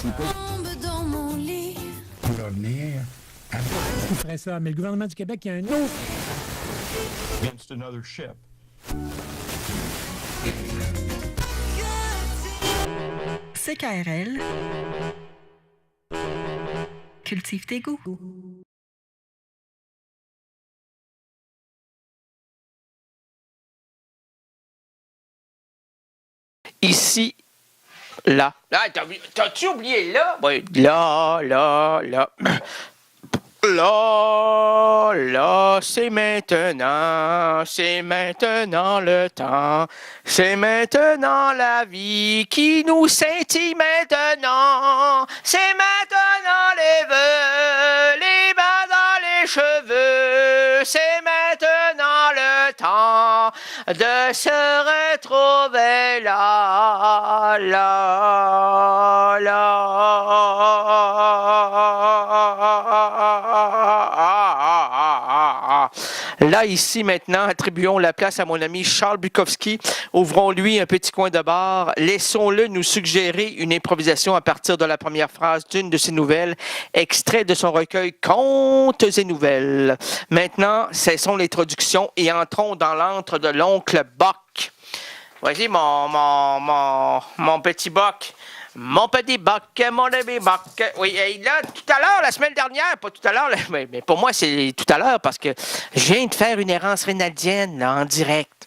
C'est pas dans mon lit. pour revenir. Qui ferait ça? Mais le gouvernement du Québec, il y a un autre. Against another ship. CKRL. Cultive tes goûts. Ici, là. Ah, t'as-tu oublié là? Oui, là. Là, c'est maintenant le temps, c'est maintenant la vie qui nous scintille maintenant, c'est maintenant les vœux, les mains dans les cheveux, c'est maintenant le temps de se retrouver là. Là, ici, maintenant, attribuons la place à mon ami Charles Bukowski. Ouvrons-lui un petit coin de bar. Laissons-le nous suggérer une improvisation à partir de la première phrase d'une de ses nouvelles, extrait de son recueil Contes et nouvelles. Maintenant, cessons l'introduction et entrons dans l'antre de l'oncle Bock. Vas-y, mon petit Bock. Mon petit Bock, mon bébé Bock. Oui, là, tout à l'heure, la semaine dernière, pas tout à l'heure, mais pour moi, c'est tout à l'heure parce que je viens de faire une errance rénaldienne là, en direct.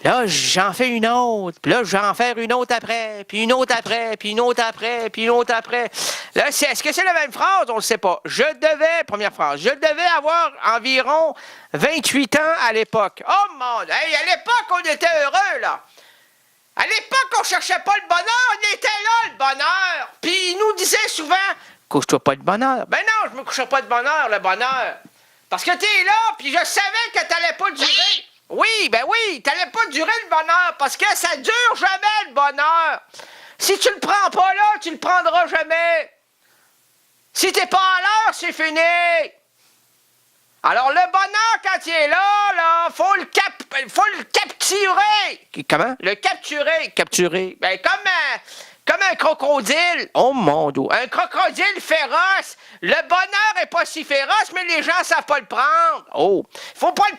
Là, j'en fais une autre, puis là, j'en faire une autre après, puis une autre après, puis une autre après, puis une autre après. Là, est-ce que c'est la même phrase? On ne le sait pas. Première phrase, je devais avoir environ 28 ans à l'époque. Oh mon Dieu, hey, à l'époque, on était heureux, là. À l'époque, on cherchait pas le bonheur, on était là, le bonheur. Puis il nous disait souvent, couche-toi pas de bonheur. Ben non, je me coucherai pas de bonheur, le bonheur. Parce que t'es là, puis je savais que t'allais pas durer. Oui, t'allais pas durer le bonheur, parce que ça dure jamais, le bonheur. Si tu le prends pas là, tu le prendras jamais. Si t'es pas à l'heure, c'est fini. Alors, le bonheur, quand il est là, faut le capturer. Comment? Le capturer. Capturer. Ben, comme un crocodile. Oh, mon Dieu. Un crocodile féroce. Le bonheur est pas si féroce, mais les gens savent pas le prendre. Oh. Il faut pas le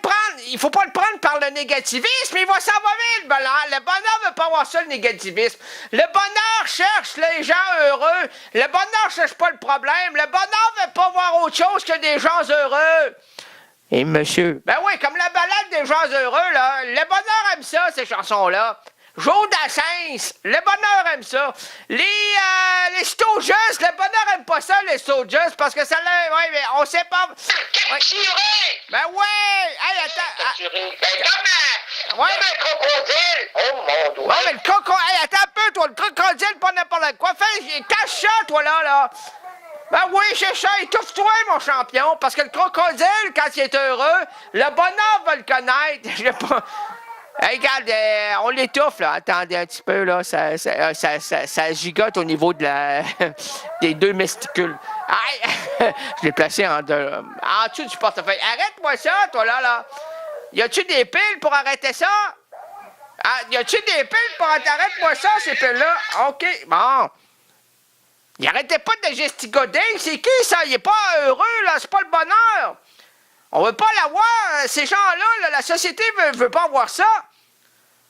prendre par le négativisme. Il va s'en va vite, le bonheur. Le bonheur veut pas avoir ça, le négativisme. Le bonheur cherche les gens heureux. Le bonheur cherche pas le problème. Le bonheur veut pas voir autre chose que des gens heureux. Et monsieur? Ben oui, comme la balade des gens heureux, là. Le bonheur aime ça, ces chansons-là. Joe Dassin, le bonheur aime ça. Les Stooges, le bonheur aime pas ça, les Stooges, parce que ça l'a... Ouais, mais on sait pas... Capturé! Ben ouais! Hey, attends... Capturé. Comme un crocodile! Oh, mon Dieu! Ouais, mais le crocodile... Hey, attends un peu, toi, le crocodile, pas n'importe quoi. Cache ça, toi, là. Ben oui, c'est ça, étouffe-toi, mon champion, parce que le crocodile, quand il est heureux, le bonheur va le connaître. Je sais pas... Hey, regarde, on l'étouffe, là. Attendez un petit peu, là. Ça gigote au niveau de des deux mesticules. Aïe! Je l'ai placé en dessous du portefeuille. Arrête-moi ça, toi, là. Y a-tu des piles pour arrêter ça? Ah, y a-tu des piles pour arrête-moi ça, ces piles-là? OK, bon. Il arrêtait pas de gestigoder. C'est qui, ça? Il est pas heureux, là. C'est pas le bonheur. On veut pas l'avoir. Ces gens-là, la société veut pas avoir ça.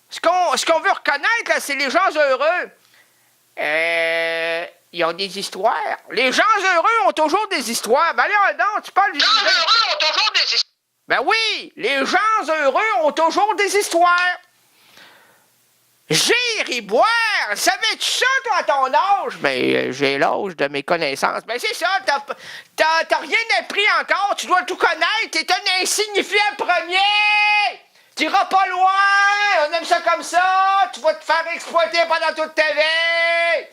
Ce qu'on veut reconnaître, là, c'est les gens heureux. Ils ont des histoires. Les gens heureux ont toujours des histoires. Ben là, non, tu parles... Les gens heureux ont toujours des histoires. Ben oui, les gens heureux ont toujours des histoires. Gire et boire! Savais-tu ça, toi, à ton âge? Ben, j'ai l'âge de mes connaissances. Ben, c'est ça, t'as rien appris encore, tu dois tout connaître, t'es un insignifiant premier! T'iras pas loin, on aime ça comme ça, tu vas te faire exploiter pendant toute ta vie!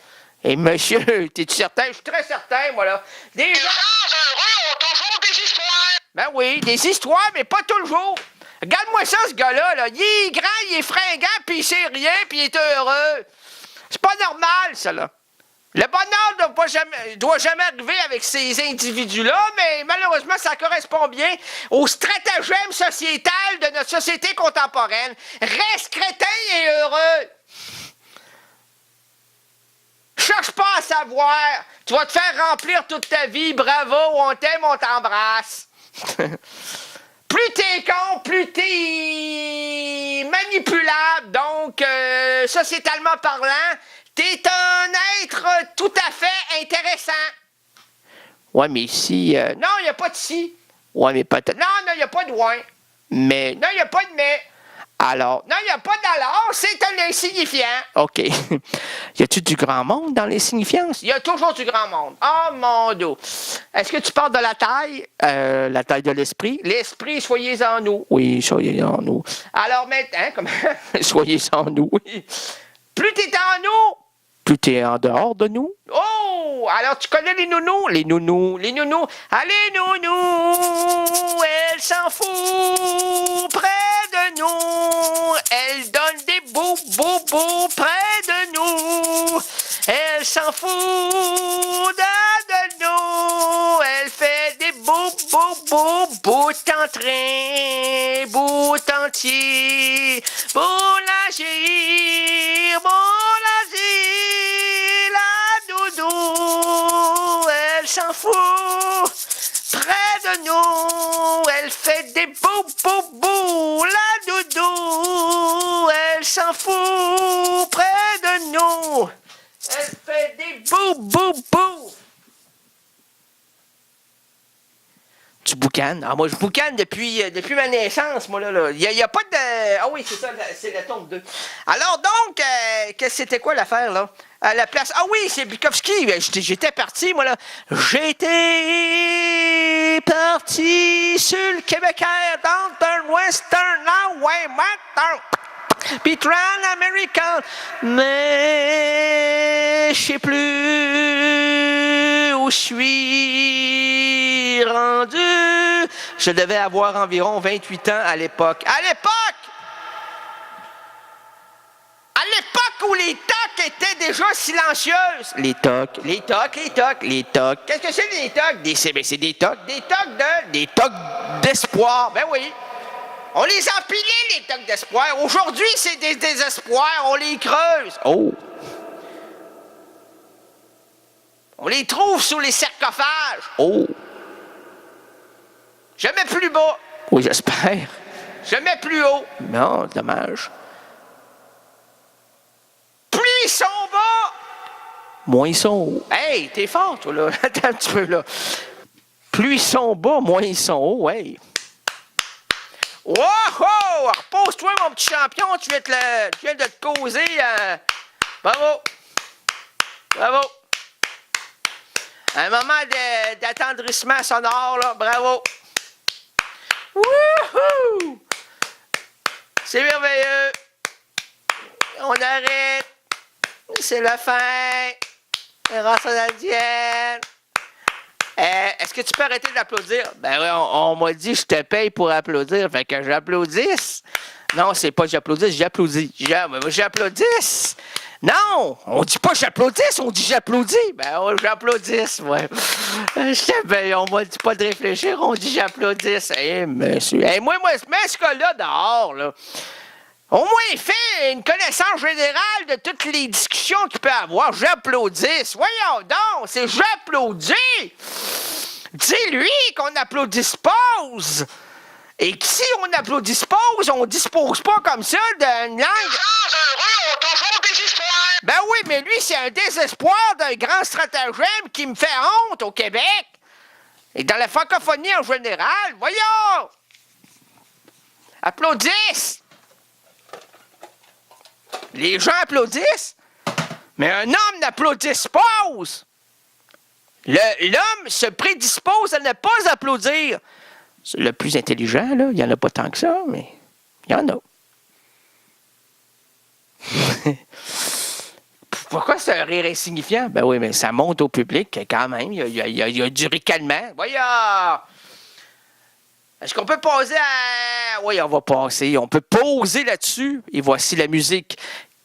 Et monsieur, t'es-tu certain? Je suis très certain, moi, là. Les gens heureux ont toujours des histoires! Ben oui, des histoires, mais pas toujours. Regarde-moi ça, ce gars-là, là. Il est grand, il est fringant, puis il sait rien, puis il est heureux. C'est pas normal, ça, là. Le bonheur doit jamais arriver avec ces individus-là, mais malheureusement, ça correspond bien au stratagème sociétal de notre société contemporaine. Reste crétin et heureux. Cherche pas à savoir. Tu vas te faire remplir toute ta vie. Bravo, on t'aime, on t'embrasse. Plus t'es con, plus t'es manipulable. Donc, sociétalement parlant, t'es un être tout à fait intéressant. Ouais, mais si... Non, il n'y a pas de si. Ouais, mais peut-être... Non, il n'y a pas de ouais. Mais... Non, il n'y a pas de mais. Alors... Non, il n'y a pas d'alors, c'est un insignifiant. OK. Y a-tu du grand monde dans l'insignifiance? Il y a toujours du grand monde. Oh, mon Dieu. Est-ce que tu parles de la taille? La taille de l'esprit? L'esprit, soyez en nous. Oui, soyez en nous. Alors maintenant, comment? Soyez en nous, oui. Plus t'es en nous, plus t'es en dehors de nous. Oh! Alors, tu connais les nounous? Les nounous, les nounous. Allez, nounous! Elle s'en fout près de nous. Elle donne des bou près de nous. Elle s'en fout de nous. Elle fait des bout en train, bout entier. Boulanger, la doudou, elle s'en fout. Près de nous, elle fait des bou, la doudou, elle s'en fout. Près de nous, elle fait des bou. Tu boucanes? Ah, moi, je boucane depuis ma naissance, moi, là. Il y a pas de... Ah oui, c'est ça, c'est la tombe 2. Alors, donc, c'était quoi l'affaire, là? À la place... Ah oui, c'est Bukowski. J'étais parti, moi, là. J'étais parti sur le Québécois, Downtown, Western, Highway, Pitran American. Mais je sais plus où je suis rendu. Je devais avoir environ 28 ans à l'époque. À l'époque où les tocs étaient déjà silencieuses. Les tocs. Qu'est-ce que c'est les tocs? C'est des tocs d'espoir. Ben oui. On les a empilés, les tocs d'espoir. Aujourd'hui, c'est des désespoirs. On les creuse. Oh. On les trouve sous les sarcophages. Oh. Jamais plus bas. Oui, j'espère. Jamais plus haut. Non, dommage. Plus ils sont bas, moins ils sont hauts. Hey, t'es fort, toi, là. Attends un petit peu, là. Plus ils sont bas, moins ils sont hauts, hey. Wow! Repose-toi, mon petit champion. Tu viens de te causer. Bravo. Un moment d'attendrissement sonore, là. Bravo. Wouhou! C'est merveilleux. On arrête. C'est la fin. Grâce à la Dienne. Est-ce que tu peux arrêter d'applaudir? Ben oui, on m'a dit je te paye pour applaudir, fait que j'applaudisse. Non, c'est pas j'applaudisse, j'applaudis. J'applaudisse. Non, on dit pas j'applaudisse, on dit j'applaudis. Ben j'applaudisse, ouais. Ben, on m'a dit pas de réfléchir, on dit j'applaudisse. Monsieur. Moi, mets ce gars-là dehors, là. Au moins, fait une connaissance générale de toutes les discussions qu'il peut avoir. J'applaudisse. Voyons donc, c'est j'applaudis. Dis-lui qu'on applaudisse-pose. Et que si on applaudisse-pose, on dispose pas comme ça d'une langue. Les gens heureux ont toujours des espoirs. Ben oui, mais lui, c'est un désespoir d'un grand stratagème qui me fait honte au Québec. Et dans la francophonie en général. Voyons. Applaudissent. Les gens applaudissent, mais un homme n'applaudisse-pose. L'homme se prédispose à ne pas applaudir. C'est le plus intelligent, là. Il n'y en a pas tant que ça, mais il y en a. Pourquoi c'est un rire insignifiant? Ben oui, mais ça monte au public quand même. Il y a du ricanement. Voyons! Est-ce qu'on peut poser à... Oui, on va passer. On peut poser là-dessus. Et voici la musique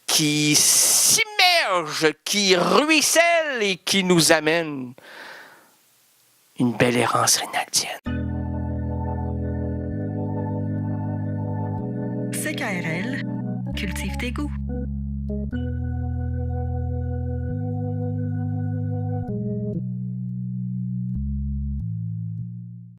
qui s'immerge, qui ruisselle et qui nous amène une belle errance rénaldienne. CKRL, cultive tes goûts.